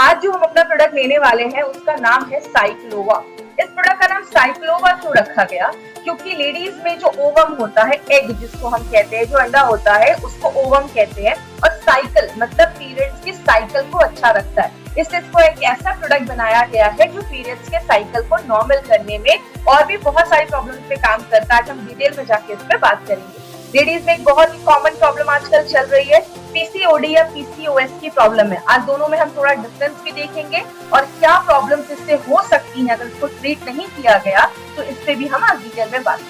आज जो हम अपना प्रोडक्ट लेने वाले हैं उसका नाम है साइक्लोवा। इस प्रोडक्ट का नाम साइक्लोवा क्यों रखा गया? क्योंकि लेडीज में जो ओवम होता है, एग जिसको हम कहते हैं, जो अंडा होता है उसको ओवम कहते हैं, और साइकिल मतलब पीरियड्स की साइकिल को अच्छा रखता है। इससे इसको एक ऐसा प्रोडक्ट बनाया गया है जो पीरियड्स के साइकिल को नॉर्मल करने में और भी बहुत सारी प्रॉब्लम्स पे काम करता है। आज हम डिटेल में जाके इस पर बात करेंगे। लेडीज में एक बहुत ही कॉमन प्रॉब्लम आजकल चल रही है पीसीओडी या पीसीओएस की प्रॉब्लम है। आज दोनों में हम थोड़ा डिफरेंस भी देखेंगे और क्या प्रॉब्लम्स इससे हो सकती हैं अगर इसको ट्रीट नहीं किया गया, तो इस पे भी हम आज डिटेल में बात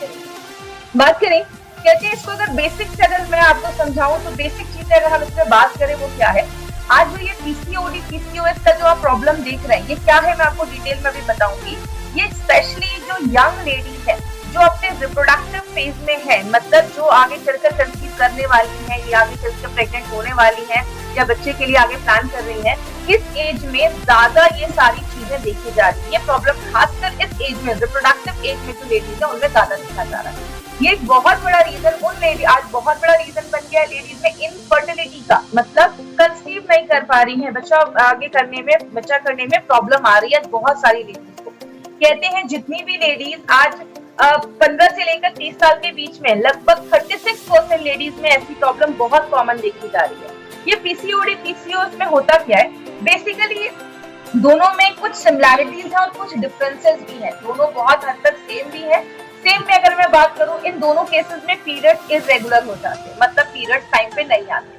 करें। कहते हैं इसको अगर बेसिक से अगर मैं आपको समझाऊं तो बेसिक चीजें अगर हम इस पे बात करें वो क्या है। आज जो ये पीसीओडी पीसीओएस का जो आप प्रॉब्लम देख रहे हैं ये क्या है, मैं आपको डिटेल में भी बताऊंगी। ये स्पेशली जो यंग लेडी है जो अपने रिप्रोडक्टिव फेज में है, मतलब जो आगे चलकर कंसीव करने वाली है या आगे चलकर प्रेग्नेंट होने वाली है या बच्चे के लिए आगे प्लान कर रही है, इस एज में ज्यादा ये सारी चीजें देखी जा रही है। ये प्रॉब्लम खासकर इस एज में, रिप्रोडक्टिव एज में जो लेडीज है उनमें ज्यादा देखा जा रहा है। ये एक बहुत बड़ा रीजन आज बहुत बड़ा रीजन बन गया है लेडीज में इनफर्टिलिटी का, मतलब कंसीव नहीं कर पा रही है, बच्चा करने में प्रॉब्लम आ रही है बहुत सारी लेडीज को। कहते हैं जितनी भी लेडीज आज 15 से लेकर 30 साल के बीच में लगभग 36% लेडीज में ऐसी प्रॉब्लम बहुत कॉमन देखी जा रही है। ये पीसीओडी पीसीओएस में होता क्या है? बेसिकली दोनों में कुछ सिमिलैरिटीज है और कुछ डिफरेंसेस भी है। दोनों बहुत हद तक सेम भी है। सेम में अगर मैं बात करूं, इन दोनों केसेस में पीरियड्स इरेगुलर हो जाते हैं, मतलब पीरियड्स टाइम पे नहीं आते।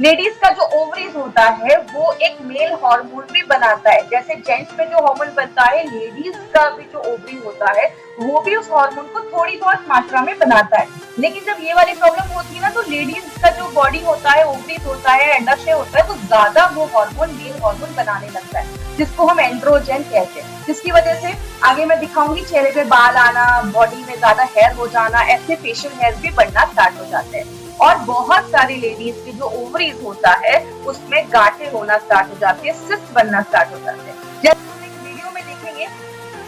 लेडीज का जो ओवरीज होता है वो एक मेल हार्मोन भी बनाता है। जैसे जेंट्स में जो हार्मोन बनता है, लेडीज का भी जो ओवरी होता है वो भी उस हार्मोन को थोड़ी बहुत मात्रा में बनाता है। लेकिन जब ये वाली प्रॉब्लम होती है ना, तो लेडीज का जो बॉडी होता है, ओवरीज होता है, अंडाशय होता है, वो ज्यादा वो हार्मोन मेल हार्मोन बनाने लगता है, जिसको हम एंड्रोजन कहते हैं। जिसकी वजह से आगे मैं दिखाऊंगी चेहरे पे बाल आना, बॉडी में ज्यादा हेयर हो जाना, ऐसे फेशियल हेयर भी बढ़ना स्टार्ट हो जाते हैं। और बहुत सारी लेडीज के जो ओवरीज होता है उसमें गांठें होना स्टार्ट हो जाती है, सिस्ट बनना स्टार्ट हो जाते हैं। जैसे हम एक वीडियो में देखेंगे,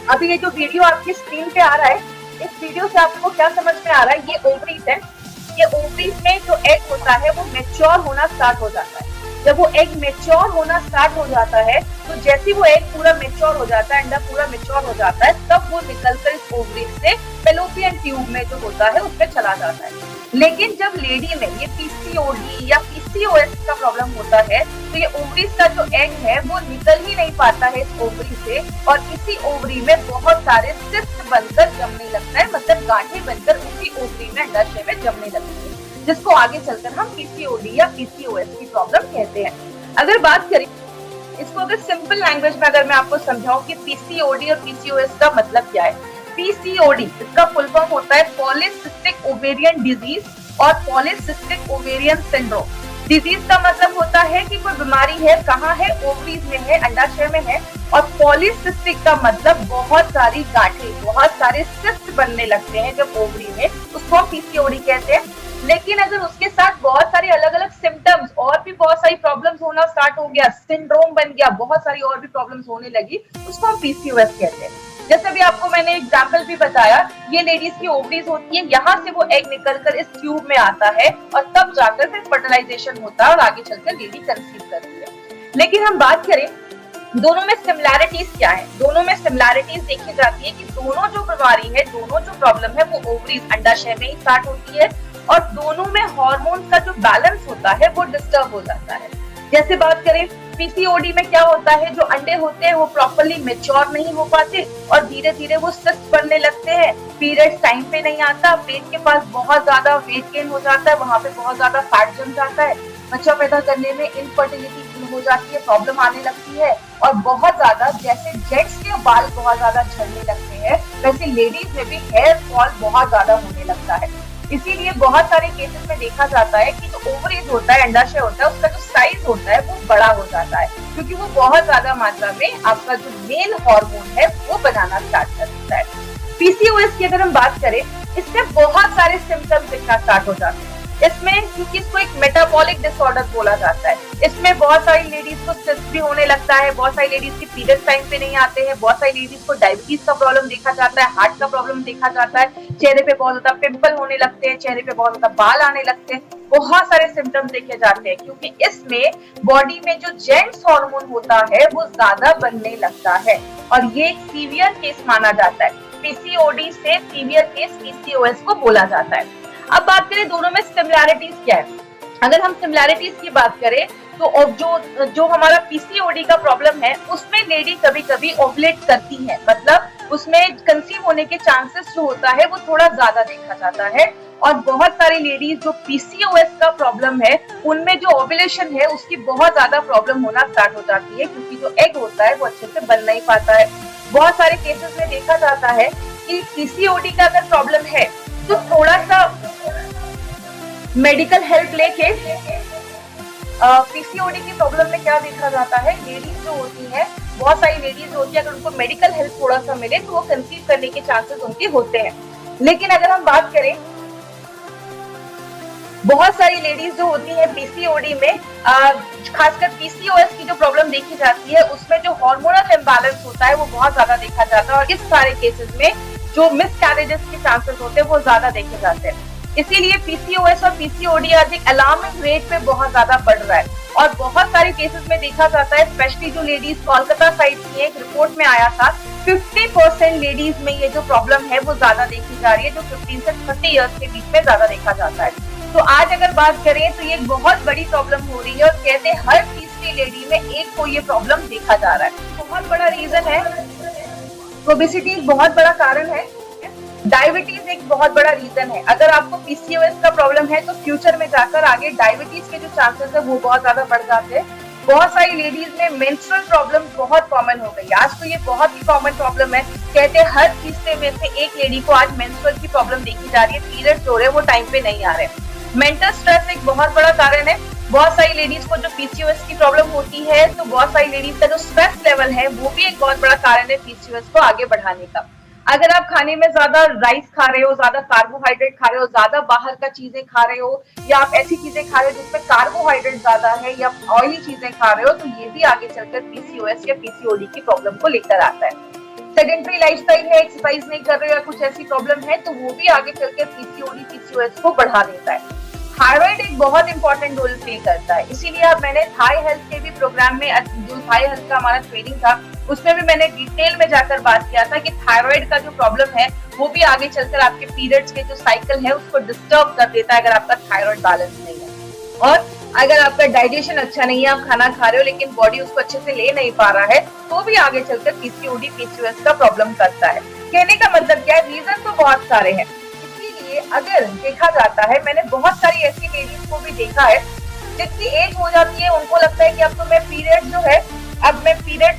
अभी ये जो वीडियो आपकी स्क्रीन पे आ रहा है, इस वीडियो से आपको क्या समझ में आ रहा है? ये ओवरीज है। ये ओवरीज में जो एग होता है वो मैच्योर होना स्टार्ट हो जाता है। जब वो एग मैच्योर होना स्टार्ट हो जाता है तो जैसे वो एग पूरा मैच्योर हो जाता है, अंडा पूरा मैच्योर हो जाता है, तब वो निकलकर इस ओवरीज से फैलोपियन ट्यूब में जो होता है उसमें चला जाता है। लेकिन जब लेडी में ये पीसीओडी या पीसीओएस का प्रॉब्लम होता है तो ये ओवरीज का जो एग है वो निकल ही नहीं पाता है इस ओवरी से, और इसी ओवरी में बहुत सारे सिस्ट बनकर जमने लगता है, मतलब गांठें बनकर उसी ओवरी में अंडाशय में जमने लगती है, जिसको आगे चलकर हम पीसीओडी या पीसीओएस की प्रॉब्लम कहते हैं। अगर बात करें इसको, अगर सिंपल लैंग्वेज में अगर मैं आपको समझाऊं कि पीसीओडी और पीसीओएस का मतलब क्या है। पीसीओडी इसका फुल फॉर्म होता है पॉलीसिस्टिक ओवेरियन डिजीज और पॉलीसिस्टिक ओवेरियन सिंड्रोम। डिजीज का मतलब होता है कि कोई बीमारी है, कहाँ है? ओवरीज में है, अंडाशय में है। और पॉलीसिस्टिक का मतलब बहुत सारी गांठें, बहुत सारे सिस्ट बनने लगते हैं जब ओवरी में, उसको हम पीसीओडी कहते हैं। लेकिन अगर उसके साथ बहुत सारे अलग अलग सिम्टम्स और भी बहुत सारी प्रॉब्लम्स होना स्टार्ट हो गया, सिंड्रोम बन गया, बहुत सारी और भी प्रॉब्लम्स होने लगी, उसको हम पीसीओएस कहते हैं। जैसे भी आपको मैंने एग्जांपल भी बताया, ये लेडीज की ओवरीज होती है, यहाँ से वो एग निकलकर इस ट्यूब में आता है और तब जाकर फिर फर्टिलाइजेशन होता है और आगे चलकर लेडी कंसीव करती है। लेकिन हम बात करें दोनों में सिमिलैरिटीज क्या है? दोनों में सिमिलैरिटीज देखी जाती है कि दोनों जो बीमारी है, दोनों जो प्रॉब्लम है वो ओवरीज अंडाशय में ही स्टार्ट होती है, और दोनों में हार्मोन का जो बैलेंस होता है वो डिस्टर्ब हो जाता है। जैसे बात करें पीसीओडी में क्या होता है, जो अंडे होते हैं वो प्रॉपर्ली मैच्योर नहीं हो पाते और धीरे धीरे वो सिस्ट बनने लगते हैं, पीरियड्स टाइम पे नहीं आता, पेट के पास बहुत ज्यादा वेट गेन हो जाता है, वहां पे बहुत ज्यादा फैट जम जाता है, बच्चा पैदा करने में इनफर्टिलिटी हो जाती है, प्रॉब्लम आने लगती है, और बहुत ज्यादा जैसे जेंट्स के बाल बहुत ज्यादा झड़ने लगते हैं वैसे लेडीज में भी हेयर फॉल बहुत ज्यादा होने लगता है। इसीलिए बहुत सारे केसेस में देखा जाता है कि जो ओवरीज होता है, अंडाशय होता है, उसका जो साइज होता है वो बड़ा हो जाता है, क्योंकि वो बहुत ज्यादा मात्रा में आपका जो मेल हार्मोन है वो बनाना स्टार्ट कर देता है। पीसीओएस की अगर हम बात करें, इससे बहुत सारे सिम्टम्स दिखना स्टार्ट हो जाते हैं। इसमें क्योंकि इसको एक मेटाबॉलिक डिसऑर्डर बोला जाता है, इसमें बहुत सारी लेडीज को सिस्ट भी होने लगता है, बहुत सारी लेडीज की पीरियड टाइम पे नहीं आते हैं, बहुत सारी लेडीज को डायबिटीज का प्रॉब्लम देखा जाता है, हार्ट का प्रॉब्लम देखा जाता है, चेहरे पे बहुत ज्यादा पिंपल होने लगते हैं, चेहरे पे बहुत ज्यादा बाल आने लगते हैं, बहुत सारे सिम्टम्स देखे जाते हैं, क्योंकि इसमें बॉडी में जो जेंट्स हार्मोन होता है वो ज्यादा बनने लगता है और ये एक सीवियर केस माना जाता है। पीसीओडी से सीवियर केस पीसीओएस को बोला जाता है। अब बात करें दोनों में सिमिलैरिटीज क्या है। अगर हम सिमिलैरिटीज की बात करें तो जो हमारा पीसीओडी का प्रॉब्लम है उसमें लेडी कभी कभी ओवुलेट करती है, मतलब उसमें कंसीव होने के चांसेस जो होता है वो थोड़ा ज्यादा देखा जाता है। और बहुत सारी लेडीज जो पीसीओएस का प्रॉब्लम है उनमें जो ओवुलेशन है उसकी बहुत ज्यादा प्रॉब्लम होना स्टार्ट हो जाती है, क्योंकि जो एग होता है वो अच्छे से बन नहीं पाता है। बहुत सारे केसेस में देखा जाता है कि पीसीओडी का अगर प्रॉब्लम है तो थोड़ा सा मेडिकल हेल्प लेके पीसीओडी की प्रॉब्लम में क्या देखा जाता है, लेडीज जो होती है, बहुत सारी लेडीज होती है, अगर उनको मेडिकल हेल्प थोड़ा सा मिले तो वो कंसीव करने के चांसेस उनके होते हैं। लेकिन अगर हम बात करें, बहुत सारी लेडीज जो होती है पीसीओडी में, खासकर पीसीओएस की जो प्रॉब्लम देखी जाती है उसमें जो हार्मोनल इम्बैलेंस होता है वो बहुत ज्यादा देखा जाता है और इस सारे केसेस में जो मिसकैरेजेस के चांसेस होते हैं वो ज्यादा देखे जाते हैं। इसीलिए पीसीओएस और पीसीओडी आज एक अलार्मिंग रेट पे बहुत ज्यादा बढ़ रहा है और बहुत सारे केसेस में देखा जाता है, स्पेशली जो लेडीज कोलकाता साइड की है, एक रिपोर्ट में आया था 50% लेडीज में ये जो प्रॉब्लम है वो ज्यादा देखी जा रही है, जो 15 से 30 इयर्स के बीच में ज्यादा देखा जाता है। तो आज अगर बात करें तो ये एक बहुत बड़ी प्रॉब्लम हो रही है और कहते हैं हर तीसरी लेडी में एक को ये प्रॉब्लम देखा जा रहा है। बहुत बड़ा रीजन है, ओबेसिटी बहुत बड़ा कारण है, डायबिटीज एक बहुत बड़ा रीजन है। अगर आपको पीसीओएस का प्रॉब्लम है तो फ्यूचर में जाकर आगे डायबिटीज के जो चांसेस है वो बहुत ज्यादा बढ़ जाते हैं। बहुत सारी लेडीज में मेंस्ट्रुअल प्रॉब्लम बहुत कॉमन हो गई, आज तो ये बहुत ही कॉमन प्रॉब्लम है। कहते हैं हर तीसरे में से एक लेडी को आज मेंस्ट्रुअल की प्रॉब्लम देखी जा रही है, पीरियड्स हो रहे हैं वो टाइम पे नहीं आ रहे। मेंटल स्ट्रेस एक बहुत बड़ा कारण है, बहुत सारी लेडीज को जो पीसीओएस की प्रॉब्लम होती है तो बहुत सारी लेडीज का जो स्ट्रेस लेवल है वो भी एक बहुत बड़ा कारण है पीसीओएस को आगे बढ़ाने का। अगर आप खाने में ज्यादा राइस खा रहे हो, ज्यादा कार्बोहाइड्रेट खा रहे हो, ज्यादा बाहर का चीजें खा रहे हो या आप ऐसी चीजें खा रहे हो जिसमें कार्बोहाइड्रेट ज्यादा है या ऑयली चीजें खा रहे हो तो ये भी आगे चलकर पीसीओएस या पीसीओडी की प्रॉब्लम को लेकर आता है। सेडेंटरी लाइफस्टाइल है, एक्सरसाइज नहीं कर रहे हो या कुछ ऐसी प्रॉब्लम है तो वो भी आगे चलकर पीसीओडी पीसीओएस को बढ़ा देता है। थायराइड एक बहुत इंपॉर्टेंट रोल प्ले करता है, इसीलिए अब मैंने थाई हेल्थ के भी प्रोग्राम में, जो थाई हेल्थ का हमारा ट्रेनिंग था उसमें भी मैंने डिटेल में जाकर बात किया था कि थायराइड का जो प्रॉब्लम है वो भी आगे चलकर आपके पीरियड्स के जो साइकिल है उसको डिस्टर्ब कर देता है अगर आपका थायराइड बैलेंस नहीं है। और अगर आपका डाइजेशन अच्छा नहीं है, आप खाना खा रहे हो लेकिन बॉडी उसको अच्छे से ले नहीं पा रहा है तो भी आगे चलकर पीसीओडी पीसीओएस का प्रॉब्लम करता है। कहने का मतलब क्या है, रीजन तो बहुत सारे हैं। अगर देखा जाता है, मैंने बहुत सारी ऐसी लेडीज को भी देखा है जितनी एज हो जाती है उनको लगता है कि अब तो मैं पीरियड जो है, अब मैं पीरियड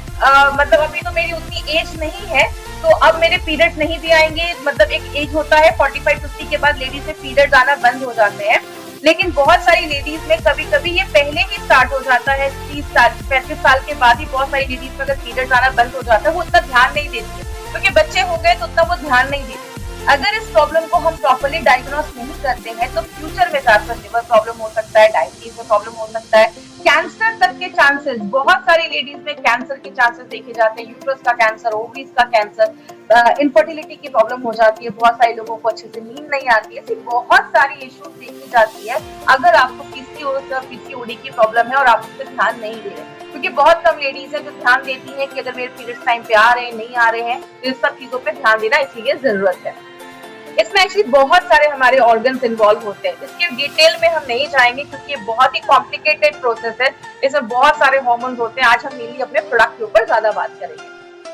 मतलब अभी तो मेरी उतनी एज नहीं है तो अब मेरे पीरियड नहीं भी आएंगे। मतलब एक एज होता है 45-50 के बाद लेडीज से पीरियड आना बंद हो जाते हैं, लेकिन बहुत सारी लेडीज में कभी कभी ये पहले ही स्टार्ट हो जाता है, 30 साल 35 साल के बाद ही बहुत सारी लेडीज में अगर पीरियड आना बंद हो जाता है वो उतना ध्यान नहीं देती है क्योंकि बच्चे हो गए तो उतना वो ध्यान नहीं देती। अगर इस प्रॉब्लम को हम प्रॉपर्ली डायग्नोस नहीं करते हैं तो फ्यूचर में जाकर लिवर प्रॉब्लम हो सकता है, डायबिटीज में प्रॉब्लम हो सकता है, कैंसर तक के चांसेस, बहुत सारी लेडीज में कैंसर के चांसेस देखे जाते हैं, यूट्रस का कैंसर, ओवरीज का कैंसर, इनफर्टिलिटी की प्रॉब्लम हो जाती है, बहुत सारे लोगों को अच्छे से नींद नहीं आती है, ऐसी बहुत सारी इश्यूज देखी जाती है अगर आपको पीसीओएस और पीसीओडी की प्रॉब्लम है और आप उस पर ध्यान नहीं दे रहे। क्योंकि बहुत कम लेडीज है जो ध्यान देती है कि अगर मेरे पीरियड्स टाइम पे आ रहे हैं नहीं आ रहे हैं तो इस सब चीजों पे ध्यान देना इसीलिए जरूरत है। इसमें एक्चुअली बहुत सारे हमारे ऑर्गन्स इन्वॉल्व होते हैं, इसके डिटेल में हम नहीं जाएंगे क्योंकि ये बहुत ही कॉम्प्लिकेटेड प्रोसेस है, इसमें बहुत सारे हार्मोन्स होते हैं। आज हम मेनली अपने प्रोडक्ट के ऊपर ज्यादा बात करेंगे।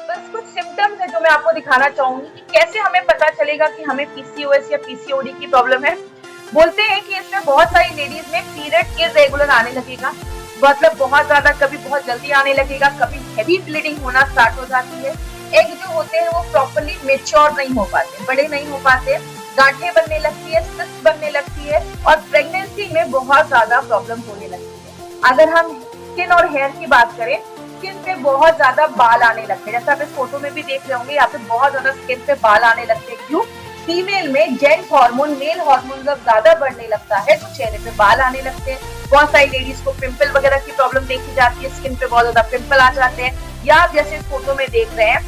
बस कुछ सिम्टम्स है जो मैं आपको दिखाना चाहूंगी कि कैसे हमें पता चलेगा कि हमें पीसीओएस या पीसीओडी की प्रॉब्लम है। बोलते हैं कि इसमें बहुत सारी लेडीज में पीरियड इरेगुलर आने लगेगा, मतलब बहुत ज्यादा, कभी बहुत जल्दी आने लगेगा, कभी हेवी ब्लीडिंग होना स्टार्ट हो जाती है, एग जो होते हैं वो प्रॉपर्ली मेच्योर नहीं हो पाते, बड़े नहीं हो पाते, गांठें बनने लगती है, सिस्ट बनने लगती है और प्रेगनेंसी में बहुत ज्यादा प्रॉब्लम होने लगती है। अगर हम स्किन और हेयर की बात करें, स्किन पे बहुत ज्यादा बाल आने लगते हैं, जैसा आप इस फोटो में भी देख रहे होंगे, यहाँ पे बहुत ज्यादा स्किन पे बाल आने लगते हैं। क्यों? फीमेल में जेंट्स हार्मोन मेल हार्मोन जब ज्यादा बढ़ने लगता है तो चेहरे पे बाल आने लगते हैं। बहुत सारी लेडीज को पिंपल वगैरह की प्रॉब्लम देखी जाती है, स्किन पे बहुत ज्यादा पिंपल आ जाते हैं, या आप जैसे इस फोटो में देख रहे हैं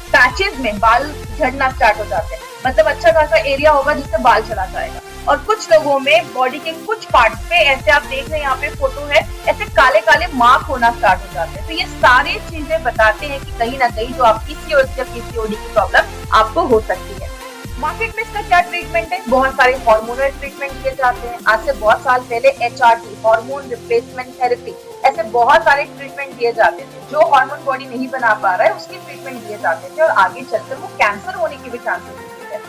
पैचेस में बाल झड़ना स्टार्ट हो जाते हैं, मतलब अच्छा खासा एरिया होगा जिससे बाल चला जाएगा। और कुछ लोगों में बॉडी के कुछ पार्ट पे ऐसे आप देख रहे हैं, यहाँ पे फोटो है, ऐसे काले काले मार्क होना स्टार्ट हो जाते हैं। तो ये सारी चीजें बताते हैं कि कहीं ना कहीं जो आप पीसीओएस या पीसीओडी की प्रॉब्लम आपको हो सकती है। मार्केट में इसका क्या ट्रीटमेंट है? बहुत सारे हार्मोनल ट्रीटमेंट किए जाते हैं। आज से बहुत साल पहले एचआरटी हार्मोन रिप्लेसमेंट थेरेपी ऐसे बहुत सारे ट्रीटमेंट दिए जाते थे। जो हार्मोन बॉडी नहीं बना पा रहा है उसकी ट्रीटमेंट दिए जाते थे और आगे चलकर वो कैंसर होने की भी चांसेस होती है।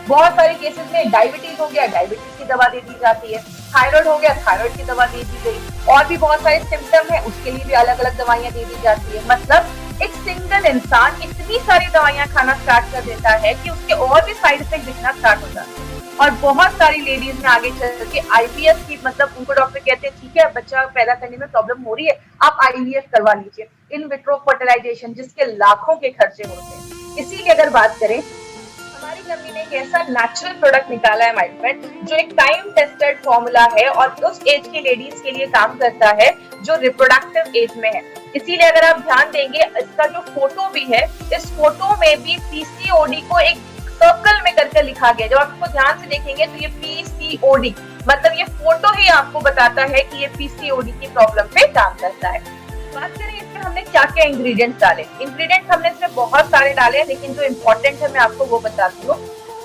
बहुत सारे केसेस में डायबिटीज हो गया, डायबिटीज की दवा दे दी जाती है, थायराइड हो गया, थायराइड की दवा दे दी गई, और भी बहुत सारे सिम्टम है उसके लिए भी अलग अलग दवाइयां दे दी जाती है। मतलब एक सिंगल इंसान इतनी सारी दवाइयां खाना स्टार्ट कर देता है कि उसके और भी साइड इफेक्ट दिखना स्टार्ट हो जाते हैं। और बहुत सारी लेडीज में आगे चल के आईवीएफ की, मतलब उनको डॉक्टर कहते हैं ठीक है बच्चा पैदा करने में प्रॉब्लम हो रही है, आप आईवीएफ करवा लीजिए, इन विट्रो फर्टिलाइजेशन, जिसके लाखों के खर्चे होते हैं। इसीलिए अगर बात करें, हमारी कंपनी ने एक ऐसा नेचुरल प्रोडक्ट निकाला है माय फ्रेंड, जो एक टाइम टेस्टेड फॉर्मूला है और उस एज की लेडीज के लिए काम करता है जो रिप्रोडक्टिव एज में है। इसीलिए अगर आप ध्यान देंगे, इसका जो फोटो भी है, इस फोटो में भी पीसीओडी को एक सर्कल में करके लिखा गया। जब आप इसको ध्यान से देखेंगे तो ये पीसीओडी, मतलब ये फोटो ही आपको बताता है कि ये पीसीओडी की प्रॉब्लम पे काम करता है। बात करें इसमें हमने क्या क्या इंग्रेडिएंट्स डाले। इंग्रेडिएंट्स हमने इसमें बहुत सारे डाले हैं, लेकिन जो इम्पोर्टेंट है मैं आपको वो बताती हूँ।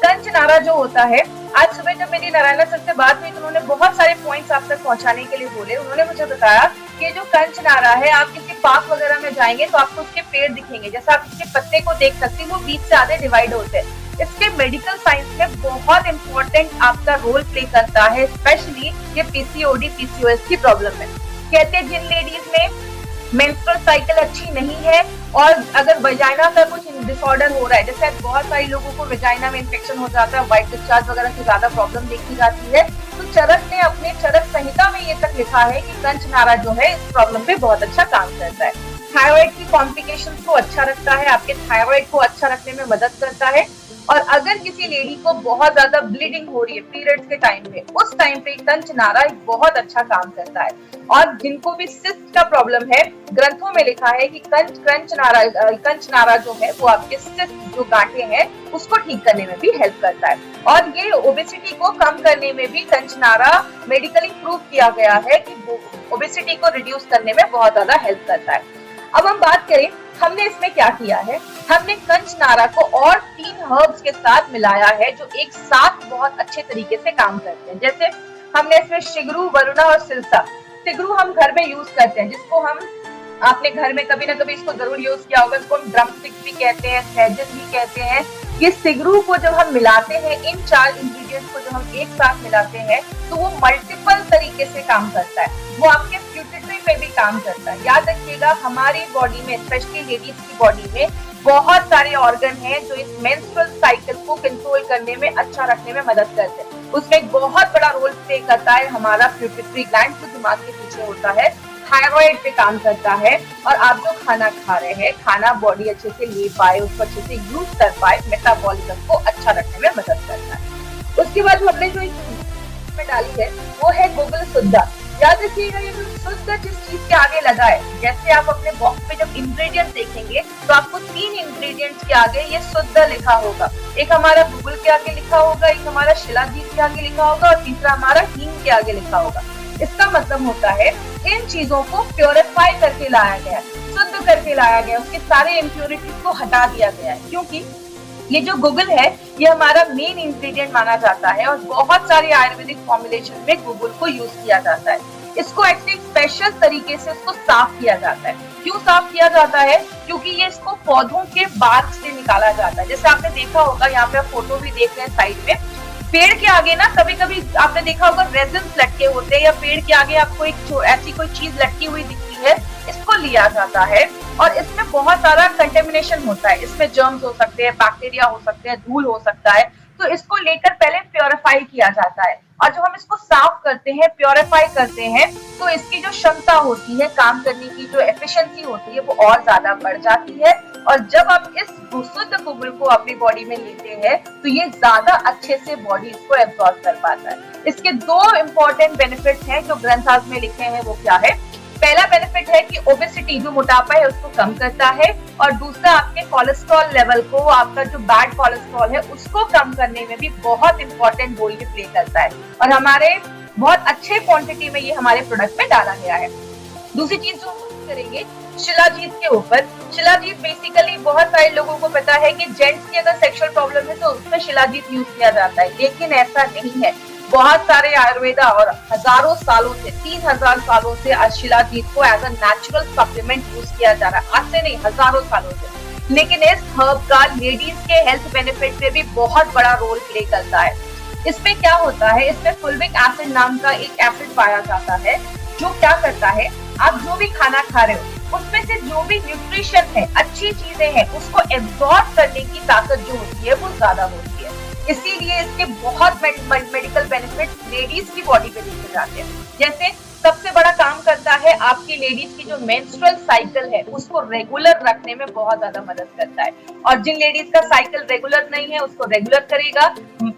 कंचनारा जो होता है, आज सुबह जब मेरी नारायणा सर से बात हुई तो उन्होंने बहुत सारे पॉइंट्स आप तक पहुंचाने के लिए बोले। उन्होंने मुझे बताया कि जो कंचनारा है, आप किसी पार्क वगैरह में जाएंगे तो आपको उसके पेड़ दिखेंगे, जैसा आप इसके पत्ते को देख सकते हैं, वो बीच से आधे डिवाइड होते हैं। इसके मेडिकल साइंस में बहुत इंपॉर्टेंट आपका रोल प्ले करता है, स्पेशली ये पीसीओडी पीसीओएस की प्रॉब्लम में। कहते हैं जिन लेडीज में मेंस्ट्रुअल साइकिल अच्छी नहीं है और अगर वजाइना का कुछ डिसऑर्डर हो रहा है, जैसे बहुत सारे लोगों को वजाइना में इन्फेक्शन हो जाता है, व्हाइट डिस्चार्ज वगैरह की ज्यादा प्रॉब्लम देखी जाती है, तो चरक ने अपने चरक संहिता में ये तक लिखा है कि कंचनारा जो है इस प्रॉब्लम पे बहुत अच्छा काम करता है। थायराइड की कॉम्प्लिकेशंस को अच्छा रखता है, आपके थायराइड को अच्छा रखने में मदद करता है। और अगर किसी लेडी को बहुत ज्यादा ब्लीडिंग हो रही है पीरियड्स के टाइम में, उस टाइम पे कंचनारा एक बहुत अच्छा काम करता है। और जिनको भी सिस्ट का प्रॉब्लम है, ग्रंथों में लिखा है कि कंचनारा जो है वो आपके सिस्ट जो गांठें हैं उसको ठीक करने में भी हेल्प करता है। और ये ओबेसिटी को कम करने में भी कंचनारा मेडिकली प्रूव किया गया है कि ओबेसिटी को रिड्यूस करने में बहुत ज्यादा हेल्प करता है। अब हम बात करें हमने इसमें क्या किया है। हमने कंचनारा को और 3 हर्ब्स के साथ मिलाया है जो एक साथ बहुत अच्छे तरीके से काम करते हैं। जैसे हमने इसमें शिगरू, वरुणा और सिरसा। शिगरू हम घर में यूज करते हैं, जिसको हम आपने घर में कभी ना कभी इसको जरूर यूज किया होगा, इसको हम ड्रम स्टिक भी कहते हैं, सहजन भी कहते हैं। ये शिगरू को जब हम मिलाते हैं, इन 4 इंग्रेडिएंट्स को जब हम एक साथ मिलाते हैं तो वो मल्टीपल तरीके से काम करता है। वो आपके प्यूटरी पे भी काम करता है। याद रखिएगा, हमारी बॉडी में, स्पेशली लेडीज की बॉडी में बहुत सारे ऑर्गन हैं जो इस मेंस्ट्रुअल साइकिल को कंट्रोल करने में, अच्छा रखने में मदद करते हैं। उसमें एक बहुत बड़ा रोल प्ले करता है हमारा प्यूटरी ग्लैंड, जो दिमाग के पीछे होता है। थायराइड पे काम करता है, और आप जो खाना खा रहे हैं, खाना बॉडी अच्छे से ले पाए, उसको अच्छे से यूज कर पाए, मेटाबॉलिज्म को अच्छा रखने में मदद करता है। उसके बाद हमने जो इसमें डाली है वो है गूगल शुद्धा। याद रखिएगा, ये जो शुद्ध जिस चीज के आगे लगा है, जैसे आप अपने बॉक्स पे जब इंग्रेडिएंट्स देखेंगे तो आपको 3 इंग्रेडिएंट्स के आगे ये शुद्ध लिखा होगा। एक हमारा गूगल के आगे लिखा होगा, एक हमारा शिलाजीत के आगे लिखा होगा, और तीसरा हमारा हींग के आगे लिखा होगा। इसका मतलब होता है इन चीजों को प्योरीफाई करके लाया गया, शुद्ध करके लाया गया, उसके सारे इम्प्योरिटीज को हटा दिया गया है। क्योंकि ये जो गूगल है ये हमारा मेन इंग्रेडिएंट माना जाता है, और बहुत सारे आयुर्वेदिक फॉर्मुलेशन में गूगल को यूज किया जाता है। इसको एक्चुअली स्पेशल तरीके से इसको साफ किया जाता है। क्यों साफ किया जाता है? क्योंकि ये इसको पौधों के बार्क से निकाला जाता है। जैसे आपने देखा होगा, यहाँ पे आप फोटो भी देख रहे हैं साइड में, पेड़ के आगे ना कभी कभी आपने देखा होगा रेजिन्स लटके होते हैं, या पेड़ के आगे आपको एक ऐसी कोई चीज लटकी हुई दिखती है, इसको लिया जाता है। और इसमें बहुत सारा कंटेमिनेशन होता है, इसमें जर्म्स हो सकते हैं, बैक्टीरिया हो सकते हैं, धूल हो सकता है, तो इसको लेकर पहले प्योरीफाई किया जाता है। और जब हम इसको साफ करते हैं, प्योरीफाई करते हैं, तो इसकी जो क्षमता होती है, काम करने की जो एफिशिएंसी होती है, वो और ज्यादा बढ़ जाती है। और जब आप इस शुद्ध कुबुल को अपनी बॉडी में लेते हैं तो ये ज्यादा अच्छे से बॉडी इसको एब्जॉर्ब कर पाता है। इसके दो इंपॉर्टेंट बेनिफिट्स हैं जो ग्रंथास में लिखे हैं, वो क्या है? पहला बेनिफिट है कि ओबेसिटी, जो मोटापा है, उसको कम करता है, और दूसरा आपके कोलेस्ट्रॉल लेवल को, आपका जो बैड कोलेस्ट्रॉल है उसको कम करने में भी बहुत इंपॉर्टेंट रोल प्ले करता है। और हमारे बहुत अच्छे क्वांटिटी में ये हमारे प्रोडक्ट में डाला गया है। दूसरी चीज जो हम करेंगे शिलाजीत के ऊपर। शिलाजीत बेसिकली बहुत सारे लोगों को पता है कि जेंट्स की अगर सेक्सुअल प्रॉब्लम है तो उसमें शिलाजीत यूज किया जाता है, लेकिन ऐसा नहीं है। बहुत सारे आयुर्वेदा और हजारों सालों से, 3000 सालों से शिलाजीत को as a natural supplement use किया जा रहा है, आज से नहीं, हजारों सालों से। लेकिन इस हर्ब का लेडीज के हेल्थ बेनिफिट में भी बहुत बड़ा रोल प्ले करता है। इसमें क्या होता है, इसमें फुल्विक एसिड नाम का एक एसिड पाया जाता है, जो क्या करता है, आप जो भी खाना खा रहे हो उसमें से जो भी न्यूट्रिशन है, अच्छी चीजें हैं, उसको एब्जॉर्ब करने की ताकत जो होती है वो ज्यादा होती है। इसीलिए इसके बहुत मेडिकल बेनिफिट्स लेडीज की बॉडी पे देखे जाते हैं। जैसे सबसे बड़ा काम करता है आपकी लेडीज की जो मेंस्ट्रुअल साइकिल है उसको रेगुलर रखने में बहुत ज्यादा मदद करता है। और जिन लेडीज का साइकिल रेगुलर नहीं है उसको रेगुलर करेगा।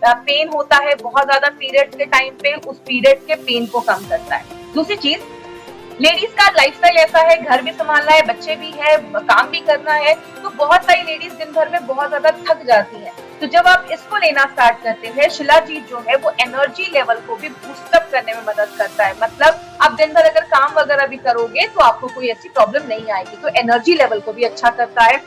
पेन होता है बहुत ज्यादा पीरियड के टाइम पे, उस पीरियड के पेन को कम करता है। दूसरी चीज, लेडीज का लाइफस्टाइल ऐसा है, घर भी संभालना है, बच्चे भी है, काम भी करना है, तो बहुत सारी लेडीज दिन भर में बहुत ज्यादा थक जाती हैं। तो जब आप इसको लेना स्टार्ट करते हैं, शिलाजीत जो है वो एनर्जी लेवल को भी बूस्टअप करने में मदद करता है। मतलब आप दिन भर अगर काम वगैरह भी करोगे तो आपको कोई ऐसी प्रॉब्लम नहीं आएगी, तो एनर्जी लेवल को भी अच्छा करता है।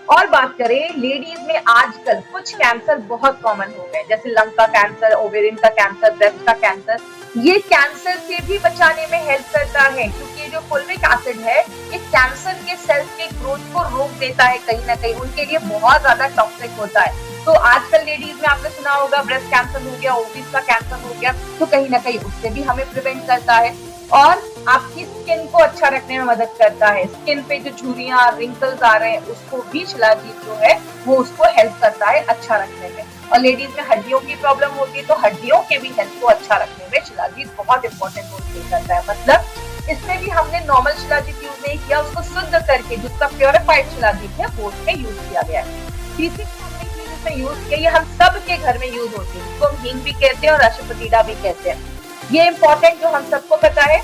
और बात करें लेडीज में, आजकल कुछ कैंसर बहुत कॉमन हो गए, जैसे लंग का कैंसर, ओवेरियन का कैंसर, ब्रेस्ट का कैंसर। ये कैंसर से भी बचाने में हेल्प करता है, क्योंकि जो फुल्विक एसिड है ये कैंसर के सेल्स के ग्रोथ को रोक देता है, कहीं ना कहीं उनके लिए बहुत ज्यादा टॉक्सिक होता है। तो आजकल लेडीज में आपने सुना होगा ब्रेस्ट कैंसर हो गया, ओवरीज का कैंसर हो गया, तो कहीं ना कहीं उससे भी हमें प्रिवेंट करता है। और आपकी स्किन को अच्छा रखने में मदद करता है। स्किन पे जो झुर्रियां, रिंकल्स आ रहे हैं उसको भी शिलाजीत जो है वो उसको हेल्प करता है अच्छा रखने में। और लेडीज में हड्डियों की प्रॉब्लम होती है तो हड्डियों के भी हेल्थ को अच्छा रखने में शिलाजीत बहुत इंपॉर्टेंट रोल प्ले करता है। मतलब इसमें भी हमने नॉर्मल शिलाजीत यूज नहीं किया, उसको शुद्ध करके जिसका प्योरीफाइड शिलाजीत है वो उसमें यूज किया गया है। तीसरी चीज इसमें यूज किया, ये हम सब के घर में यूज होती है, जिसको हम हींग भी कहते हैं और अश्वपतीड़ा भी कहते हैं। ये इंपॉर्टेंट जो हम सबको पता है,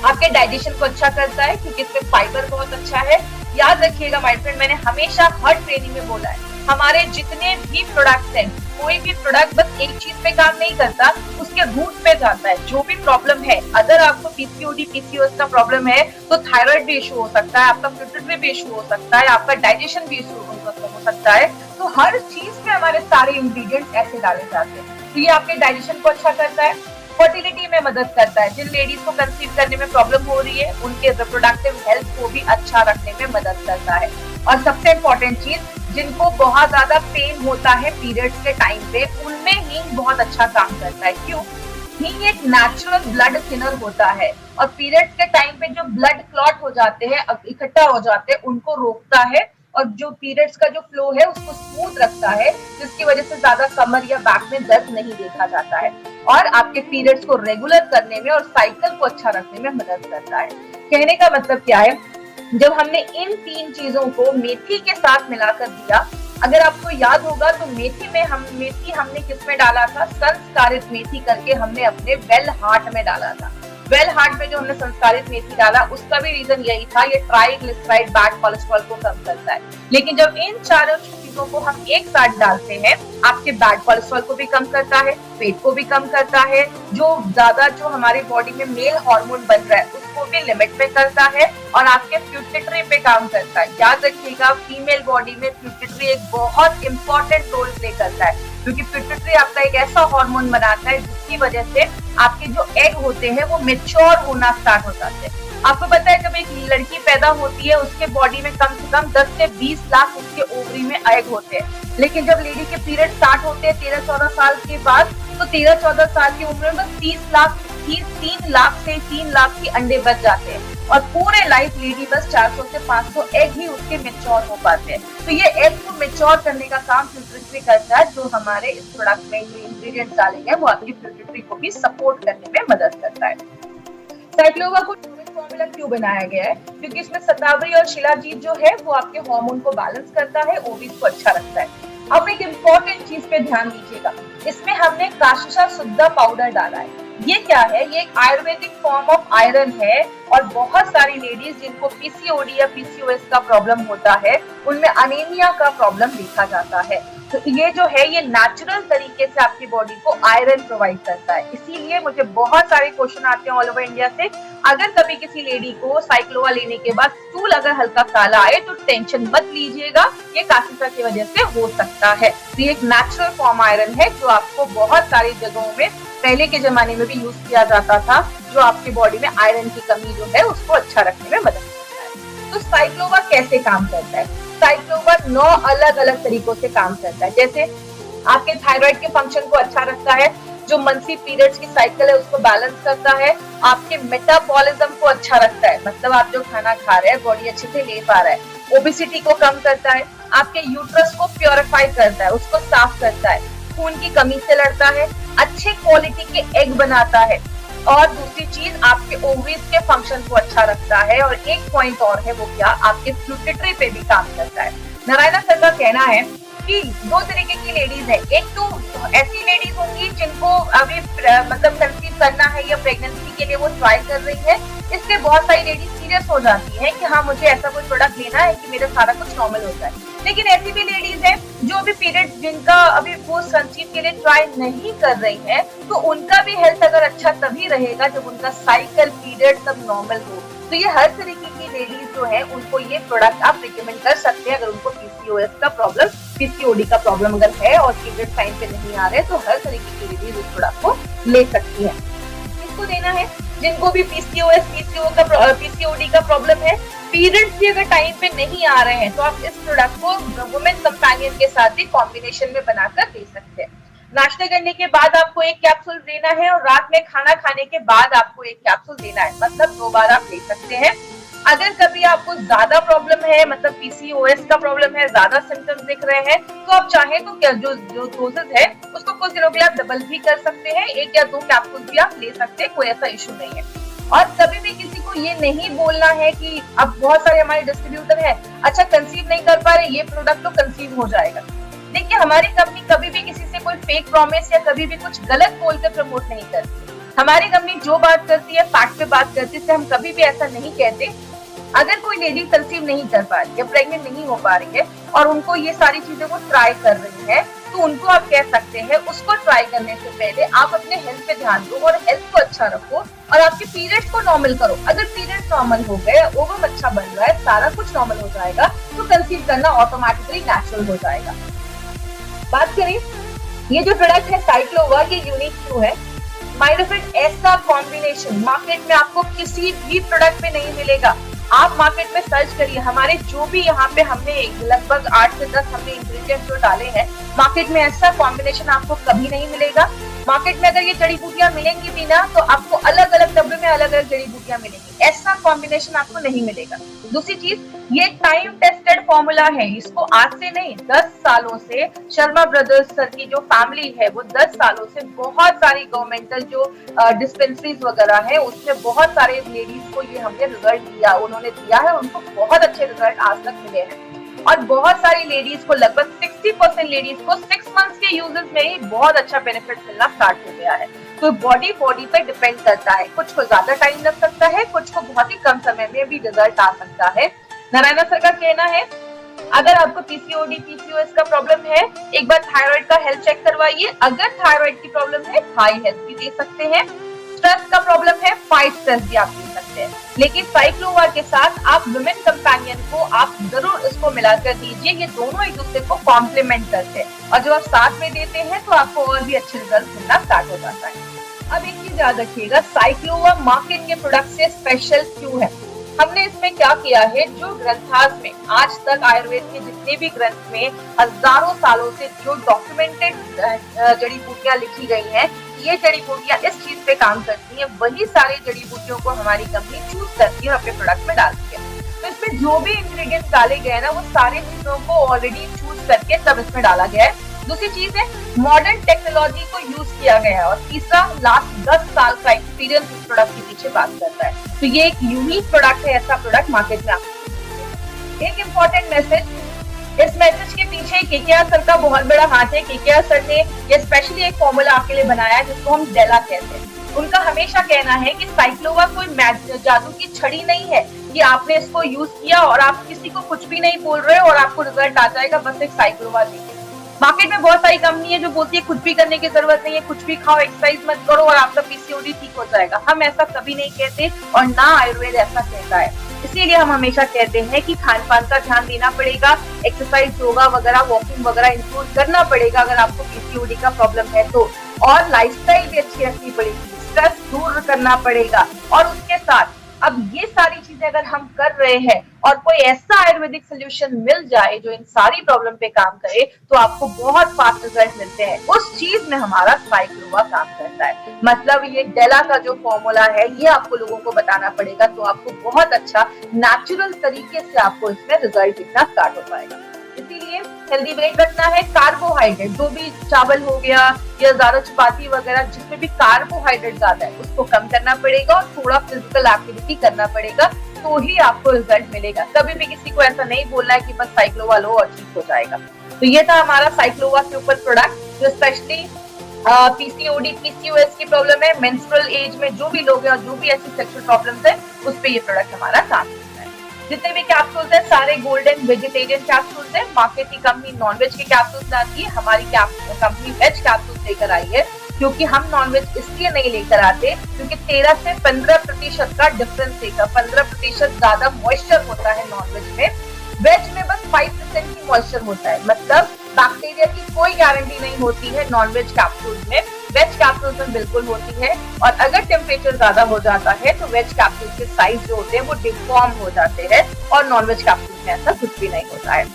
आपके डाइजेशन को अच्छा करता है क्योंकि इसमें फाइबर बहुत अच्छा है। याद रखिएगा माय फ्रेंड, मैंने हमेशा हर ट्रेनिंग में बोला है, हमारे जितने भी प्रोडक्ट्स हैं, कोई भी प्रोडक्ट बस एक चीज पे काम नहीं करता, उसके रूट पे जाता है। जो भी प्रॉब्लम है, अगर आपको पीसीओडी, पीसीओएस का प्रॉब्लम है तो थायराइड भी इशू हो सकता है, आपका पिट्यूटरी भी इशू हो सकता है, आपका डाइजेशन भी इशू हो सकता है। तो हर चीज में हमारे सारे इंग्रेडिएंट्स ऐसे डाले जाते हैं। तो ये आपके डाइजेशन को अच्छा करता है, फर्टिलिटी में मदद करता है। जिन लेडीज को कंसीव करने में प्रॉब्लम हो रही है उनके रिप्रोडक्टिव हेल्थ को भी अच्छा रखने में मदद करता है। और सबसे इम्पोर्टेंट चीज, जिनको बहुत ज्यादा पेन होता है पीरियड्स के टाइम पे, उनमें हींग बहुत अच्छा काम करता है। क्यों? हींग एक नेचुरल ब्लड थिनर होता है और पीरियड्स के टाइम पे जो ब्लड क्लॉट हो जाते हैं, इकट्ठा हो जाते हैं, उनको रोकता है और जो पीरियड्स का जो फ्लो है उसको स्मूथ रखता है, जिसकी वजह से ज्यादा कमर या बैक में दर्द नहीं देखा जाता है और आपके पीरियड्स को रेगुलर करने में और साइकिल को अच्छा रखने में मदद करता है। कहने का मतलब क्या है, जब हमने इन तीन चीजों को मेथी के साथ मिलाकर दिया, अगर आपको याद होगा तो मेथी हमने किस में डाला था, संस्कारित मेथी करके हमने अपने वेल हार्ट में डाला था। वेल हार्ट में जो हमने संस्कारित मेथी डाला उसका भी रीजन यही था, ये ट्राइग्लिसराइड बैड कोलेस्ट्रॉल को कम करता है। लेकिन जब इन चारों चीजों को हम एक साथ डालते हैं, आपके बैड कोलेस्ट्रॉल को भी कम करता है, पेट को भी कम करता है, जो हमारी बॉडी में मेल हार्मोन बन रहा है उसको भी लिमिट पे करता है और आपके पिट्यूटरी पे काम करता है। याद रखिएगा, फीमेल बॉडी में पिट्यूटरी एक बहुत इंपॉर्टेंट रोल प्ले करता है, क्योंकि पिट्यूटरी आपका एक ऐसा हार्मोन बनाता है जिसकी वजह से आपके जो एग होते हैं वो मैच्योर होना स्टार्ट हो जाते हैं। आपको पता है जब एक लड़की पैदा होती है उसके बॉडी में कम से कम 10 से 20 लाख उसके ओवरी में एग होते हैं, लेकिन जब लेडी के पीरियड स्टार्ट होते हैं 13-14 साल के बाद, तो 13-14 साल की उम्र में बस 3 लाख से 3 लाख के अंडे बच जाते हैं। और पूरे लाइफ लेडी बस 400 से 500 एग ही उसके मेच्योर हो पाते हैं। तो ये एग को मेच्योर करने का काम फ्यूटरिट्री करता है, जो हमारे इस प्रोडक्ट में जो इंग्रेडिएंट्स डाले गए वो आपकी फ्यूटरिट्री को भी सपोर्ट करने में मदद करता है। साइक्लोवा को फॉर्मूला क्यों बनाया गया है? क्योंकि इसमें शतावरी और शिलाजीत जो है वो आपके हार्मोन को बैलेंस करता है, ओवीज को अच्छा रखता है। अब एक इम्पोर्टेंट चीज पे ध्यान दीजिएगा, इसमें हमने काशिशा शुद्धा पाउडर डाला है। ये क्या है? ये एक आयुर्वेदिक फॉर्म ऑफ आयरन है और बहुत सारी लेडीज जिनको पीसीओडी या पीसीओएस का प्रॉब्लम होता है उनमें अनीमिया का प्रॉब्लम देखा जाता है। तो ये जो है ये नेचुरल तरीके से आपकी बॉडी को आयरन प्रोवाइड करता है। इसीलिए मुझे बहुत सारे क्वेश्चन आते हैं ऑल ओवर इंडिया से, अगर कभी किसी लेडी को साइक्लोवा लेने के बाद स्टूल अगर हल्का काला आए तो टेंशन मत लीजिएगा, ये काशिशा की वजह से हो सकता है। तो ये एक नेचुरल फॉर्म आयरन है जो आपको बहुत सारी जगहों में पहले के जमाने में भी यूज किया जाता था, जो आपकी बॉडी में आयरन की कमी जो है उसको अच्छा रखने में मदद करता है। तो साइक्लोवा कैसे काम करता है? साइक्लोवा 9 अलग अलग तरीकों से काम करता है। जैसे आपके थायराइड के फंक्शन को अच्छा रखता है, जो मंथली पीरियड्स की साइकिल है उसको बैलेंस करता है, आपके मेटाबॉलिज्म को अच्छा रखता है, मतलब आप जो खाना खा रहे हैं बॉडी अच्छे से ले पा रहा है, ओबेसिटी को कम करता है, आपके यूट्रस को प्योरीफाई करता है, उसको साफ करता है, खून की कमी से लड़ता है, अच्छे क्वालिटी के एग बनाता है, और दूसरी चीज आपके ओवरीज के फंक्शन को अच्छा रखता है। और एक पॉइंट और है, वो क्या? आपके फ्यूटरिट्री पे भी काम करता है। नारायणा सर का कहना है कि 2 तरीके की लेडीज है, एक तो ऐसी लेडीज होंगी जिनको अभी मतलब कंसीव करना है या प्रेगनेंसी के लिए वो ट्राई कर रही है, इससे बहुत सारी लेडीज सीरियस हो जाती है कि हाँ मुझे ऐसा कोई प्रोडक्ट लेना है कि मेरा सारा कुछ नॉर्मल हो जाए। लेकिन ऐसी भी लेडीज है जो अभी पीरियड जिनका अभी वो कंसीव के लिए ट्राई नहीं कर रही है, तो उनका भी हेल्थ अगर अच्छा तभी रहेगा जब उनका साइकिल पीरियड सब नॉर्मल हो। तो ये हर तरीके की लेडीज जो है उनको ये प्रोडक्ट आप रिकमेंड कर सकते हैं। अगर उनको पीसीओएस का प्रॉब्लम, पीसीओडी का प्रॉब्लम अगर है और पीरियड टाइम पे नहीं आ रहे, तो हर तरीके की लेडीज इस प्रोडक्ट को ले सकती है। किसको देना है? जिनको भी पीसीओएस, पीसीओडी का प्रॉब्लम है, पीरियड्स भी अगर टाइम पे नहीं आ रहे हैं, तो आप इस प्रोडक्ट को वुमेन कंपेनियन के साथ भी कॉम्बिनेशन में बनाकर दे सकते हैं। नाश्ते करने के बाद आपको एक कैप्सूल देना है और रात में खाना खाने के बाद आपको एक कैप्सूल देना है, मतलब 2 बार आप ले सकते हैं। अगर कभी आपको ज्यादा प्रॉब्लम है, मतलब पीसीओएस का प्रॉब्लम है, ज्यादा सिम्टम्स दिख रहे हैं, तो आप चाहे तो क्या जो डोजेज है उसको कुछ दिनों के लिए आप डबल भी कर सकते हैं, 1 या 2 कैप्सूल भी आप ले सकते हैं, कोई ऐसा इशू नहीं है। और कभी भी किसी को ये नहीं बोलना है कि अब बहुत सारे हमारे डिस्ट्रीब्यूटर है, अच्छा कंसीव नहीं कर पा रहे, ये प्रोडक्ट तो कंसीव हो जाएगा। देखिए हमारी कंपनी कभी भी किसी से कोई फेक प्रॉमिस या कभी भी कुछ गलत बोल कर प्रमोट नहीं करती। हमारी कंपनी जो बात करती है फैक्ट पे बात करती है, हम कभी भी ऐसा नहीं कहते। अगर कोई लेडी कंसीव नहीं कर पा रही है, प्रेग्नेंट नहीं हो पा रही है और उनको ये सारी चीजें वो ट्राई कर रही है, तो उनको आप कह सकते हैं उसको ट्राई करने से पहले आप अपने हेल्थ पे ध्यान दो और हेल्थ को अच्छा रखो और आपके पीरियड्स को नॉर्मल करो। अगर पीरियड्स नॉर्मल हो गए, ओवम अच्छा बन रहा है, सारा कुछ नॉर्मल हो जाएगा, तो कंसीव करना ऑटोमेटिकली नेचुरल हो जाएगा। बात करें ये जो प्रोडक्ट है साइक्लोवा, ये यूनिक क्यों है? माइडोफिट ऐसा कॉम्बिनेशन मार्केट में आपको किसी भी प्रोडक्ट में नहीं मिलेगा। आप मार्केट में सर्च करिए, हमारे जो भी यहाँ पे हमने लगभग 8 से 10 हमने इंग्रेडिएंट जो डाले हैं, मार्केट में ऐसा कॉम्बिनेशन आपको कभी नहीं मिलेगा। मार्केट में अगर ये जड़ी बूटियां मिलेंगी भी ना, तो आपको अलग अलग डब्बे में अलग अलग जड़ी बूटियां मिलेंगी, ऐसा कॉम्बिनेशन आपको नहीं मिलेगा। दूसरी चीज, ये टाइम टेस्टेड फॉर्मूला है, इसको आज से नहीं 10 सालों से शर्मा ब्रदर्स सर की जो फैमिली है वो 10 सालों से बहुत सारी गवर्नमेंटल जो डिस्पेंसरीज वगैरह है उसमें बहुत सारे लेडीज को ये हमने रिजल्ट दिया, उन्होंने दिया है, उनको बहुत अच्छे रिजल्ट आज तक मिले हैं। और बहुत सारी लेडीज को, लगभग 60% लेडीज को 6 मंथ्स के यूजेस में ही बहुत अच्छा बेनिफिट मिलना स्टार्ट हो गया है। तो बॉडी पे डिपेंड करता है, कुछ को ज्यादा टाइम लग सकता है, कुछ को बहुत ही कम समय में भी रिजल्ट आ सकता है। नारायणा सर का कहना है अगर आपको पीसीओडी, पीसीओएस का प्रॉब्लम है, एक बार थायराइड का हेल्थ चेक करवाइए। अगर थायराइड की प्रॉब्लम है, थाई हेल्थ भी दे सकते हैं। स्ट्रेस का प्रॉब्लम है, फाइट स्ट्रेस भी आप ले सकते हैं। लेकिन साइक्लोवा के साथ आप वुमेन कंपेनियन को आप जरूर इसको मिलाकर दीजिए, ये दोनों एक दूसरे को कॉम्प्लीमेंट करते हैं और जब आप साथ में देते हैं तो आपको और भी अच्छे रिजल्ट मिलना स्टार्ट हो जाता है। अब एक चीज याद रखिएगा, साइक्लोवा मार्केट के प्रोडक्ट से स्पेशल क्यों है? हमने इसमें क्या किया है, जो ग्रंथास में आज तक आयुर्वेद के जितने भी ग्रंथ में हजारों सालों से जो डॉक्यूमेंटेड जड़ी बूटियां लिखी गई हैं, ये जड़ी बूटियां इस चीज पे काम करती हैं, वही सारी जड़ी बूटियों को हमारी कंपनी चूज करती है और अपने प्रोडक्ट में डालती है। तो इसमें जो भी इंग्रेडिएंट्स डाले गए हैं ना, वो सारी चीजों को ऑलरेडी चूज करके तब इसमें डाला गया है। दूसरी चीज है, मॉडर्न टेक्नोलॉजी को यूज किया गया है। और तीसरा, लास्ट 10 साल का एक्सपीरियंस इस प्रोडक्ट के पीछे बात करता है। तो ये एक यूनिक प्रोडक्ट है, ऐसा प्रोडक्ट मार्केट में आपको। एक इम्पोर्टेंट मैसेज, इस मैसेज के पीछे केकेआर सर का बहुत बड़ा हाथ है। केकेआर सर ने ये स्पेशली एक फॉर्मूला आपके लिए बनाया है जिसको हम डेला कहते हैं। उनका हमेशा कहना है कि साइक्लोवा कोई जादू की छड़ी नहीं है कि आपने इसको यूज किया और आप किसी को कुछ भी नहीं बोल रहे हो और आपको रिजल्ट आ जाएगा, बस एक साइक्लोवा लीजिए। मार्केट में बहुत सारी कंपनी है जो बोलती है कुछ भी करने की जरूरत नहीं है, कुछ भी खाओ, एक्सरसाइज मत करो और आपका पीसीओडी ठीक हो जाएगा। हम ऐसा कभी नहीं कहते और ना आयुर्वेद ऐसा कहता है। इसीलिए हम हमेशा कहते हैं कि खान पान का ध्यान देना पड़ेगा, एक्सरसाइज, योगा वगैरह, वॉकिंग वगैरह इंक्लूड करना पड़ेगा अगर आपको पीसीओडी का प्रॉब्लम है तो, और लाइफस्टाइल भी अच्छी रखनी पड़ेगी, स्ट्रेस दूर करना पड़ेगा। और उसके साथ अब ये सारी चीजें अगर हम कर रहे हैं और कोई ऐसा आयुर्वेदिक सोल्यूशन मिल जाए जो इन सारी प्रॉब्लम पे काम करे, तो आपको बहुत फास्ट रिजल्ट मिलते हैं। उस चीज में हमारा साइक्लोवा काम करता है। मतलब ये डेला का जो फॉर्मूला है, ये आपको लोगों को बताना पड़ेगा, तो आपको बहुत अच्छा नेचुरल तरीके से आपको इसमें रिजल्ट दिखना स्टार्ट हो पाएगा। इसीलिए हेल्दी वेट रखना है। कार्बोहाइड्रेट, जो भी चावल हो गया या ज्यादा चपाती वगैरह जिसमें भी कार्बोहाइड्रेट ज्यादा है, उसको कम करना पड़ेगा और थोड़ा फिजिकल एक्टिविटी करना पड़ेगा, तो ही आपको रिजल्ट मिलेगा। कभी भी किसी को ऐसा नहीं बोलना है कि बस साइक्लोवा लो और ठीक हो जाएगा। तो ये था हमारा साइक्लोवा के ऊपर प्रोडक्ट, जो स्पेशली पीसीओडी, पीसीओएस की प्रॉब्लम है, मेंस्ट्रुअल एज में जो भी लोग हैं और जो भी ऐसी सेक्सुअल प्रॉब्लम्स है, उस पे ये प्रोडक्ट हमारा काम करता है। जितने भी कैप्सूल्स हैं सारे गोल्डन वेजिटेरियन कैप्सूल्स हैं। मार्केट की कंपनी नॉनवेज के कैप्सूल्स लाती है, हमारी कंपनी वेज कैप्सूल्स लेकर आई है। क्योंकि हम नॉनवेज इसलिए नहीं लेकर आते क्योंकि 13 से 15% का डिफरेंस देगा। 15% ज्यादा मॉइस्चर होता है नॉनवेज में, वेज में बस 5% की मॉइस्चर होता है। मतलब बैक्टीरिया की कोई गारंटी नहीं होती है नॉनवेज कैप्सूल्स में, वेज कैप्सूल्स में बिल्कुल होती है। और अगर टेम्परेचर ज्यादा हो जाता है तो वेज कैप्सूल्स के साइज जो होते हैं वो डिफॉर्म हो जाते हैं और नॉनवेज कैप्सूल्स में ऐसा कुछ भी नहीं होता है।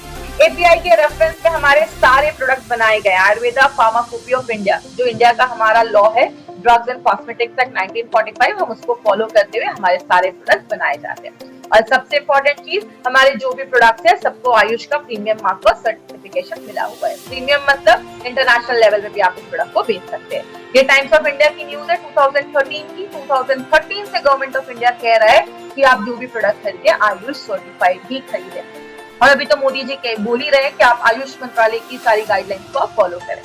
एपीआई के रेफरेंस में हमारे सारे प्रोडक्ट बनाए गए। आयुर्वेदा फार्माकोपी ऑफ इंडिया, जो इंडिया का हमारा लॉ है, ड्रग्स एंड कॉस्मेटिक्स एक्ट 1945, हम उसको फॉलो करते हुए हमारे सारे प्रोडक्ट बनाए जाते हैं। और सबसे इम्पोर्टेंट चीज, हमारे जो भी प्रोडक्ट्स है सबको आयुष का प्रीमियम मार्क का सर्टिफिकेशन मिला हुआ है। प्रीमियम मतलब इंटरनेशनल लेवल में भी आप इस प्रोडक्ट को बेच सकते हैं। ये टाइम्स ऑफ इंडिया की न्यूज है 2013 की। 2013 से गवर्नमेंट ऑफ इंडिया कह रहा है कि आप जो भी प्रोडक्ट खरीदे आयुष सर्टिफाइड ही खरीदें। और अभी तो मोदी जी बोल ही रहे हैं कि आप आयुष मंत्रालय की सारी गाइडलाइंस को आप फॉलो करें।